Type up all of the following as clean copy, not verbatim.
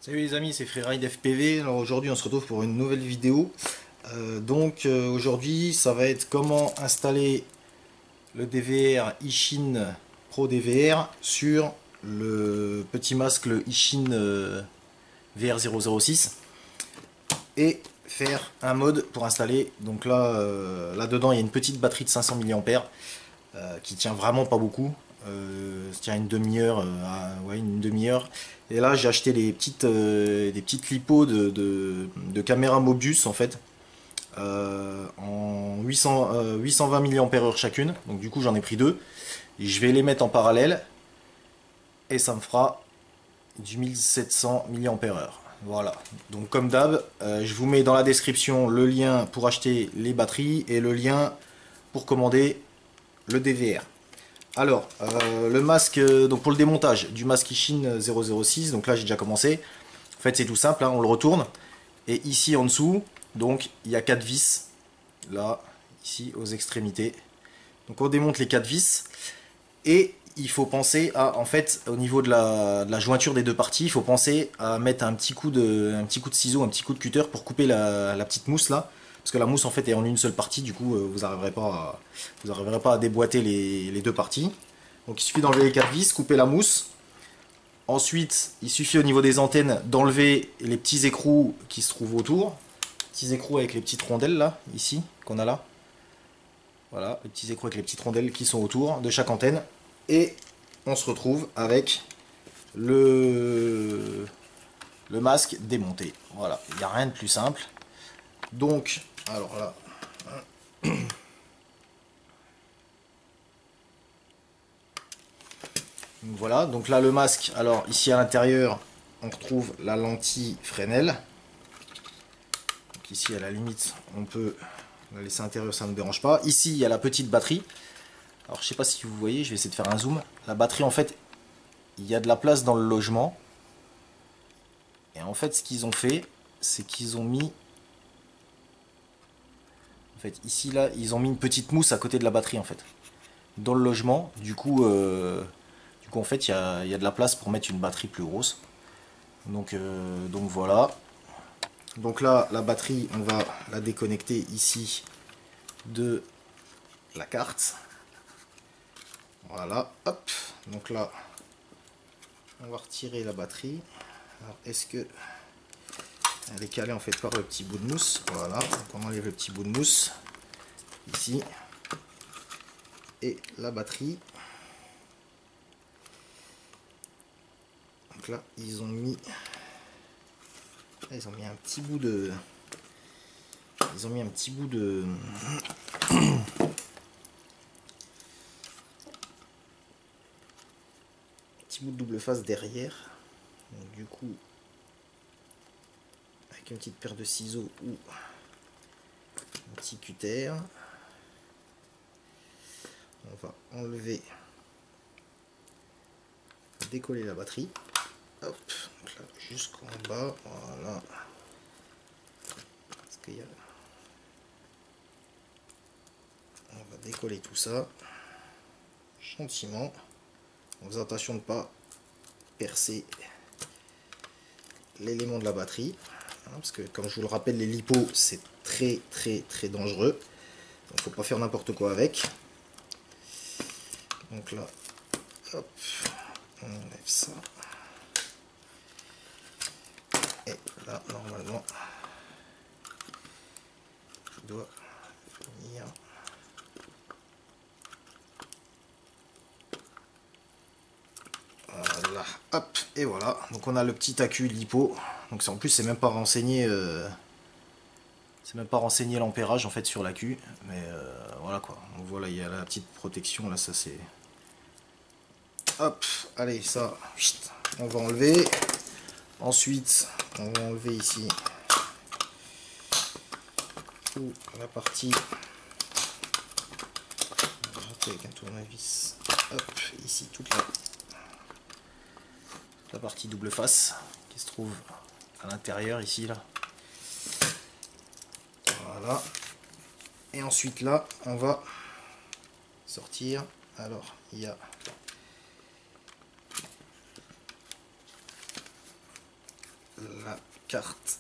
Salut les amis, c'est Freeride FPV. Alors aujourd'hui on se retrouve pour une nouvelle vidéo. Aujourd'hui ça va être comment installer le DVR Ishin Pro DVR sur le petit masque le Ishin VR006 et faire un mode pour installer. Donc là dedans il y a une petite batterie de 500 mAh qui tient vraiment pas beaucoup. Ça tient une demi-heure, ouais, une demi-heure. Et là, j'ai acheté des petites lipos de caméra Mobius en fait, en 820 mAh chacune. Donc du coup, j'en ai pris deux. Et je vais les mettre en parallèle et ça me fera du 1700 mAh. Voilà. Donc comme d'hab, je vous mets dans la description le lien pour acheter les batteries et le lien pour commander le DVR. Alors, le masque, donc pour le démontage du masque Ishin 006, donc là j'ai déjà commencé. En fait c'est tout simple, hein, on le retourne. Et ici en dessous, donc il y a 4 vis, là, ici aux extrémités. Donc on démonte les 4 vis. Et il faut penser à, en fait, au niveau de la jointure des deux parties, il faut penser à mettre un petit coup de ciseau, un petit coup de cutter pour couper la petite mousse là. Parce que la mousse en fait est en une seule partie, du coup vous n'arriverez pas à déboîter les deux parties. Donc il suffit d'enlever les 4 vis, couper la mousse. Ensuite, il suffit au niveau des antennes d'enlever les petits écrous qui se trouvent autour. Petits écrous avec les petites rondelles là, ici, qu'on a là. Voilà, les petits écrous avec les petites rondelles qui sont autour de chaque antenne. Et on se retrouve avec le masque démonté. Voilà, il n'y a rien de plus simple. Donc, alors là, voilà, donc là le masque, alors ici à l'intérieur, on retrouve la lentille Fresnel. Donc ici à la limite, on peut la laisser à l'intérieur, ça ne me dérange pas. Ici, il y a la petite batterie. Alors je sais pas si vous voyez, je vais essayer de faire un zoom. La batterie en fait, il y a de la place dans le logement. Et en fait ce qu'ils ont fait, c'est qu'ils ont mis... En fait ici là, ils ont mis une petite mousse à côté de la batterie en fait. Dans le logement, du coup en fait il y a de la place pour mettre une batterie plus grosse. Donc voilà. Donc là, la batterie, on va la déconnecter ici de la carte. Voilà, hop. Donc là, on va retirer la batterie. Alors, est-ce que elle est calée en fait par le petit bout de mousse? Voilà, donc on enlève le petit bout de mousse ici. Et la batterie. Donc là, ils ont mis un petit bout de... Ils ont mis un petit bout de... petit bout de double face derrière. Donc, du coup, avec une petite paire de ciseaux ou un petit cutter, on va enlever, décoller la batterie. Hop, donc là jusqu'en bas, voilà. Parce qu'il y a... On va décoller tout ça gentiment, en faisant attention de ne pas percer l'élément de la batterie, hein, parce que comme je vous le rappelle, les lipos c'est très dangereux, donc faut pas faire n'importe quoi avec. Donc là, hop, on enlève ça. Et là, normalement, je dois venir. Voilà, hop, et voilà. Donc on a le petit accu lipo. Donc en plus, c'est même pas renseigné. C'est même pas renseigné l'ampérage en fait sur l'accu. Mais voilà quoi. Donc voilà, il y a la petite protection là, ça c'est. Hop, allez, ça, on va enlever. Ensuite, on va enlever ici la partie, avec un tournevis, hop, ici toute la partie double face qui se trouve à l'intérieur ici là. Voilà. Et ensuite là, on va sortir. Alors, il y a la carte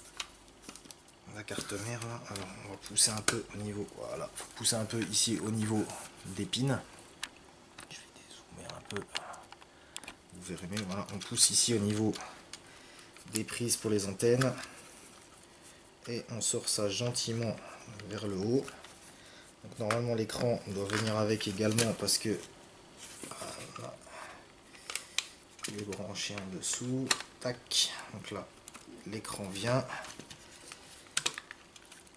mère là. Alors on va pousser un peu au niveau, voilà, faut pousser un peu ici au niveau des pins. Je vais dézoomer un peu, vous verrez mieux. Voilà, on pousse ici au niveau des prises pour les antennes et on sort ça gentiment vers le haut. Donc normalement l'écran doit venir avec également parce que voilà, il est branché en dessous. Tac, donc là l'écran vient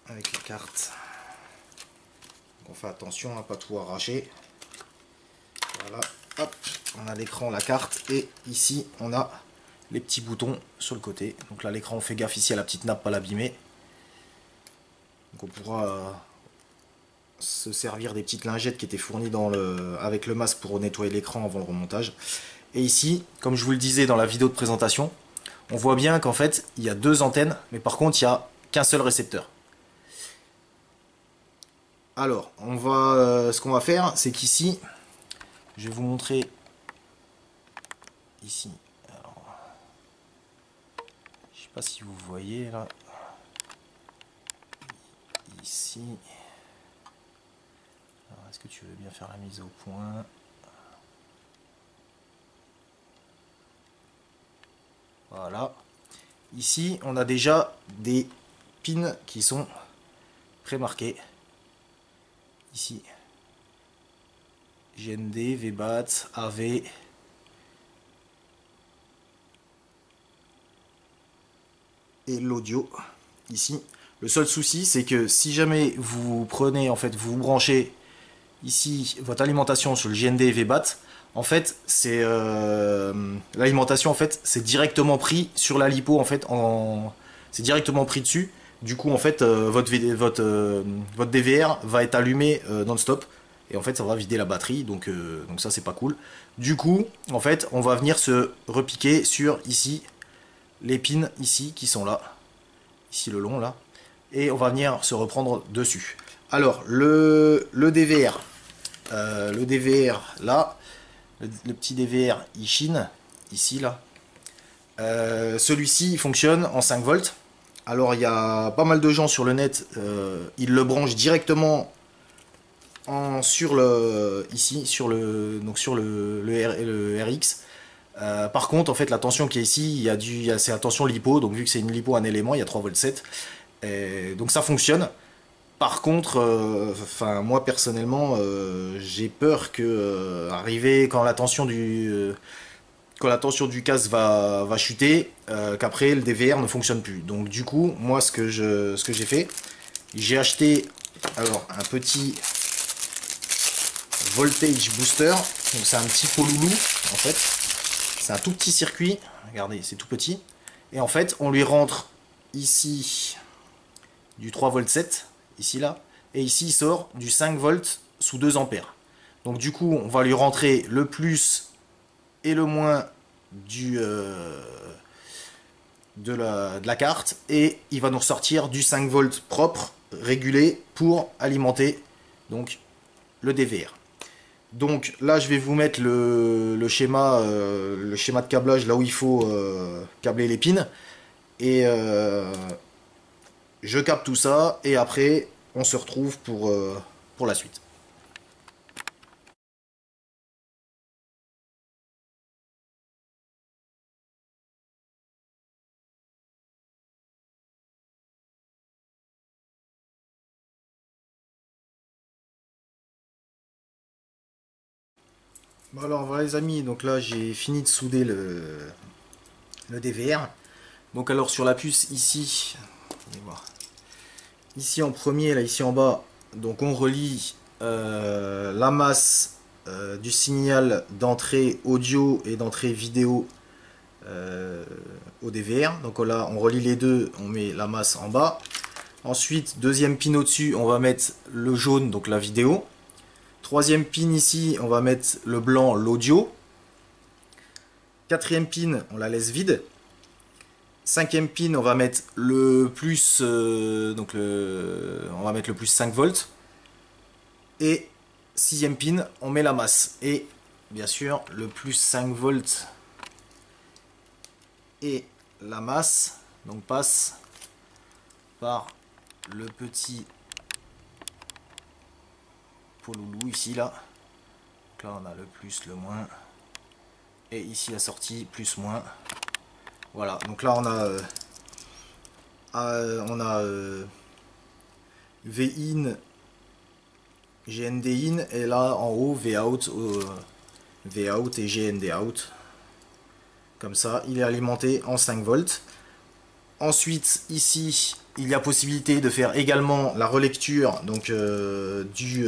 avec la carte. Donc on fait attention à pas tout arracher. Voilà, hop, on a l'écran, la carte, et ici on a les petits boutons sur le côté. Donc là l'écran, on fait gaffe ici à la petite nappe, pas l'abîmer. Donc on pourra se servir des petites lingettes qui étaient fournies avec le masque pour nettoyer l'écran avant le remontage. Et ici, comme je vous le disais dans la vidéo de présentation, on voit bien qu'en fait il y a deux antennes, mais par contre il n'y a qu'un seul récepteur. Alors, ce qu'on va faire, c'est qu'ici, je vais vous montrer ici. Alors, je sais pas si vous voyez là. Ici. Alors, est-ce que tu veux bien faire la mise au point? Voilà. Ici, on a déjà des pins qui sont pré-marqués. Ici, GND, VBAT, AV, et l'audio ici. Le seul souci, c'est que si jamais vous prenez, en fait, vous branchez ici votre alimentation sur le GND et VBAT, en fait, c'est l'alimentation, en fait, c'est directement pris sur la lipo, en fait, c'est directement pris dessus. Du coup, en fait, votre DVR va être allumé non-stop. Et en fait, ça va vider la batterie. Donc ça, c'est pas cool. Du coup, en fait, on va venir se repiquer sur ici les pins ici qui sont là. Ici le long, là. Et on va venir se reprendre dessus. Alors, le DVR. Le DVR, là. Le petit DVR Ishin, ici, là. Celui-ci, il fonctionne en 5 volts. Alors il y a pas mal de gens sur le net, ils le branchent directement sur le RX. Par contre, en fait, la tension qui est ici, c'est la tension lipo, donc vu que c'est une lipo un élément, il y a 3,7 V. Donc ça fonctionne. Par contre, moi personnellement, j'ai peur que arriver quand la tension du casque va chuter, qu'après le DVR ne fonctionne plus. Donc du coup, moi ce que j'ai fait, j'ai acheté alors un petit voltage booster. Donc c'est un petit pot loulou en fait. C'est un tout petit circuit. Regardez, c'est tout petit. Et en fait, on lui rentre ici du 3,7 V, ici là, et ici il sort du 5 volts sous 2 ampères. Donc du coup, on va lui rentrer le plus et le moins de la carte, et il va nous ressortir du 5 volts propre régulé pour alimenter donc le DVR. Donc là je vais vous mettre le schéma de câblage là où il faut câbler les pins, et je capte tout ça et après on se retrouve pour la suite. Bon alors voilà les amis, donc là j'ai fini de souder le DVR. Donc alors sur la puce ici, allez voir. Ici en premier, là ici en bas, donc on relie la masse du signal d'entrée audio et d'entrée vidéo au DVR. Donc là on relie les deux, on met la masse en bas. Ensuite, deuxième pin au-dessus, on va mettre le jaune, donc la vidéo. Troisième pin ici, on va mettre le blanc, l'audio. Quatrième pin, on la laisse vide. Cinquième pin, on va mettre le plus, on va mettre le plus 5 volts. Et sixième pin, on met la masse. Et bien sûr, le plus 5 volts et la masse donc passe par le petit Poloulou ici là. Donc là on a le plus, le moins, et ici la sortie plus moins. Voilà, donc là on a V-in, GND in, et là en haut V-out, V-out et GND out. Comme ça, il est alimenté en 5 volts. Ensuite, ici, il y a possibilité de faire également la relecture donc, du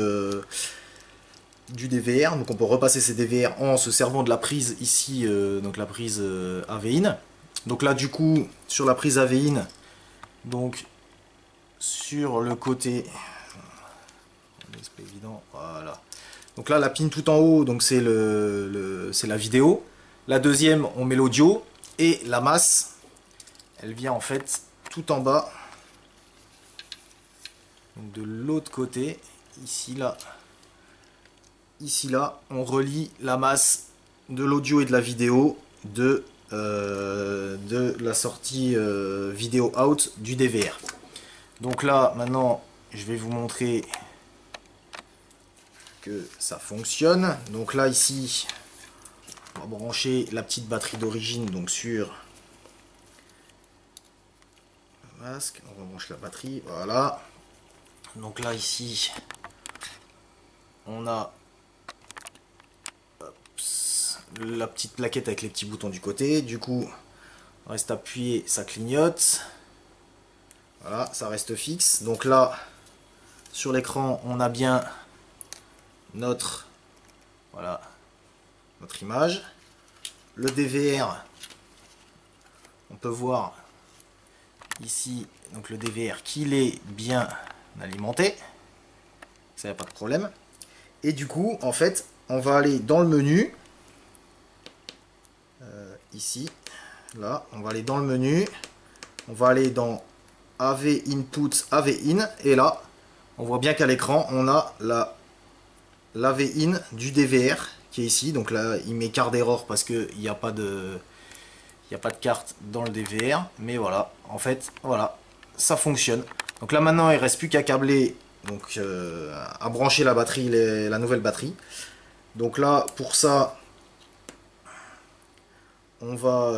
DVR. Donc on peut repasser ces DVR en se servant de la prise ici, donc la prise AV-in. Donc là, du coup, sur la prise AV-in, donc sur le côté, c'est pas évident, voilà. Donc là, la pin tout en haut, donc c'est c'est la vidéo. La deuxième, on met l'audio, et la masse, elle vient en fait tout en bas. Donc de l'autre côté, ici là, on relie la masse de l'audio et de la vidéo de la sortie vidéo out du DVR. Donc là, maintenant, je vais vous montrer que ça fonctionne. Donc là, ici, on va brancher la petite batterie d'origine donc sur le masque. On rebranche la batterie, voilà. Donc là, ici, on a la petite plaquette avec les petits boutons du côté. Du coup, on reste appuyé, ça clignote. Voilà, ça reste fixe. Donc là, sur l'écran, on a bien notre, voilà, notre image. Le DVR, on peut voir ici, donc le DVR qu'il est bien alimenté. Ça, y a pas de problème. Et du coup, en fait, on va aller dans le menu. Ici, là, on va aller dans le menu. On va aller dans AV Input, AV In. Et là, on voit bien qu'à l'écran, on a l'AV In du DVR qui est ici. Donc là, il met carte d'erreur parce qu'il n'y a pas de... Il n'y a pas de carte dans le DVR. Mais voilà, en fait, voilà, ça fonctionne. Donc là, maintenant, il ne reste plus qu'à câbler, donc à brancher la batterie, la nouvelle batterie. Donc là, pour ça, on va...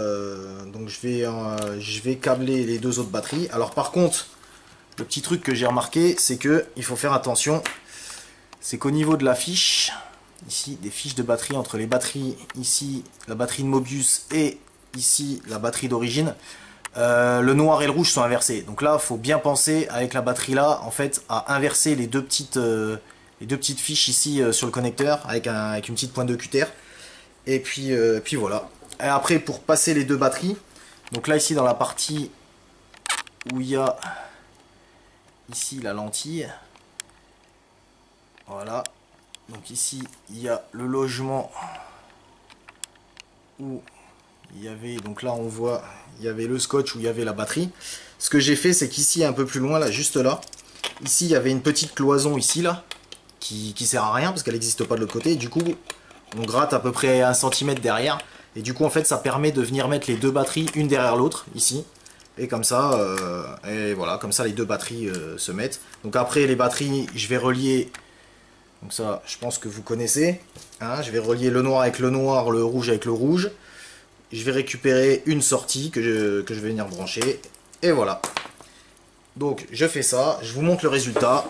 donc je vais câbler les deux autres batteries. Alors par contre, le petit truc que j'ai remarqué, c'est que il faut faire attention. C'est qu'au niveau de la fiche, ici, des fiches de batterie entre les batteries, ici, la batterie de Mobius et ici, la batterie d'origine, le noir et le rouge sont inversés. Donc là, il faut bien penser avec la batterie là, en fait, à inverser les deux petites fiches ici sur le connecteur avec une petite pointe de cutter. Et puis voilà. Et après, pour passer les deux batteries, donc là ici dans la partie où il y a ici la lentille, voilà. Donc ici il y a le logement où il y avait, donc là on voit, il y avait le scotch où il y avait la batterie. Ce que j'ai fait, c'est qu'ici un peu plus loin, là, juste là, ici il y avait une petite cloison ici là, qui sert à rien parce qu'elle n'existe pas de l'autre côté. Et du coup, on gratte à peu près 1 cm derrière. Et du coup, en fait, ça permet de venir mettre les deux batteries une derrière l'autre ici. Et comme ça, et voilà, comme ça les deux batteries se mettent. Donc après, les batteries, je vais relier. Donc ça, je pense que vous connaissez. Hein, je vais relier le noir avec le noir, le rouge avec le rouge. Je vais récupérer une sortie que je vais venir brancher. Et voilà. Donc je fais ça, je vous montre le résultat.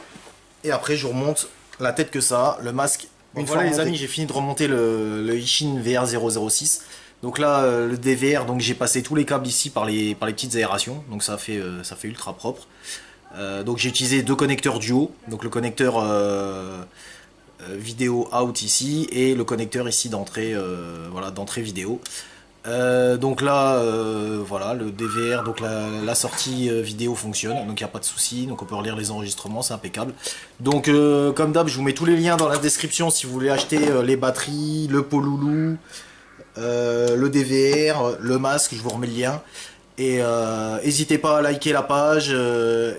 Et après, je vous remonte la tête que ça, le masque. Une fois les amis, j'ai fini de remonter le Ishin VR006. Donc là, le DVR, donc j'ai passé tous les câbles ici par les petites aérations. Donc ça fait ultra propre. Donc j'ai utilisé deux connecteurs duo. Donc le connecteur vidéo out ici et le connecteur ici d'entrée voilà, d'entrée vidéo. Donc là, voilà, le DVR, donc la sortie vidéo fonctionne, donc il n'y a pas de souci, donc on peut relire les enregistrements, c'est impeccable. Donc comme d'hab, je vous mets tous les liens dans la description si vous voulez acheter les batteries, le Poloulou, le DVR, le masque, je vous remets le lien. Et n'hésitez pas à liker la page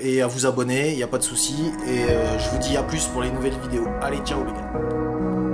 et à vous abonner, il n'y a pas de souci. Et je vous dis à plus pour les nouvelles vidéos. Allez, ciao les gars.